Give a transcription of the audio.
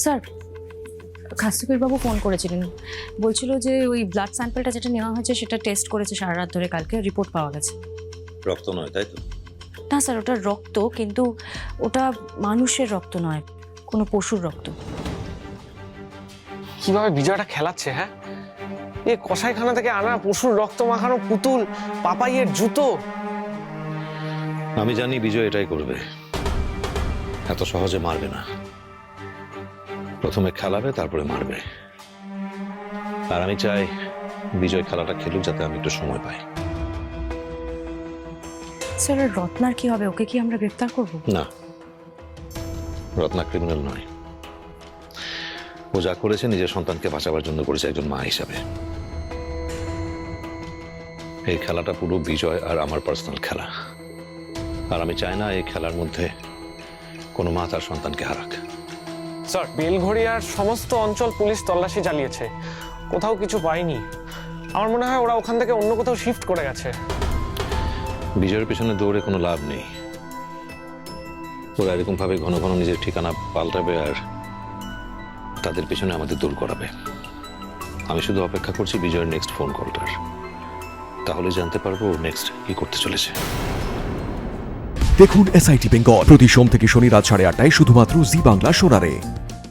Sir, খাস্তুকীর বাবু phone করেছিলেন, বলছিল যে ওই ব্লাড স্যাম্পলটা যেটা নেওয়া হয়েছে সেটা টেস্ট করেছে সারা রাত ধরে, কালকে রিপোর্ট পাওয়া গেছে। রক্ত নয় তাই তো? না স্যার, ওটা রক্ত, কিন্তু ওটা মানুষের রক্ত নয়, কোনো পশুর রক্ত। কিভাবে বিজয়টা খেলাচ্ছে, হ্যাঁ? এ কসাইখানা থেকে আনা পশুর রক্ত মাখানো পুতুল, পাপাইয়ের জুতো। আমি জানি বিজয় এটাই করবে, এত সহজে মারবে না। প্রথমে খেলাবে, তারপরে মারবে। আর আমি চাই বিজয় খেলাটা খেলুক, যাতে আমি একটু সময় পাই। স্যার, রত্নার কি হবে? ওকে কি আমরা গ্রেফতার করব? না, রত্না ক্রিমিনাল নয়। ও যা করেছে নিজের সন্তানকে বাঁচাবার জন্য করেছে, একজন মা হিসাবে। এই খেলাটা পুরো বিজয় আর আমার পার্সোনাল খেলা, আর আমি চাই না এই খেলার মধ্যে কোনো মা তার সন্তানকে হারাক। স্যার, বেলঘড়িয়ার সমস্ত অঞ্চল পুলিশ তল্লাশি চালিয়েছে, কোথাও কিছু পায়নি। আমার মনে হয় ওরা ওখান থেকে অন্য কোথাও শিফট করে গেছে। বিজয়ের পেছনে দৌড়ে কোনো লাভ নেই। ওরা এরকম ভাবে ঘন ঘন নিজের ঠিকানা পাল্টাবে আর তাদের পেছনে আমাদের দৌড় করাবে। আমি শুধু অপেক্ষা করছি বিজয়ের নেক্সট ফোন কলটার, তাহলে জানতে পারবো নেক্সট কি করতে চলেছে। দেখুন SIT বেঙ্গল প্রতি সোম থেকে শনি রাত 8:30টায় শুধুমাত্র জি বাংলা সোনারে।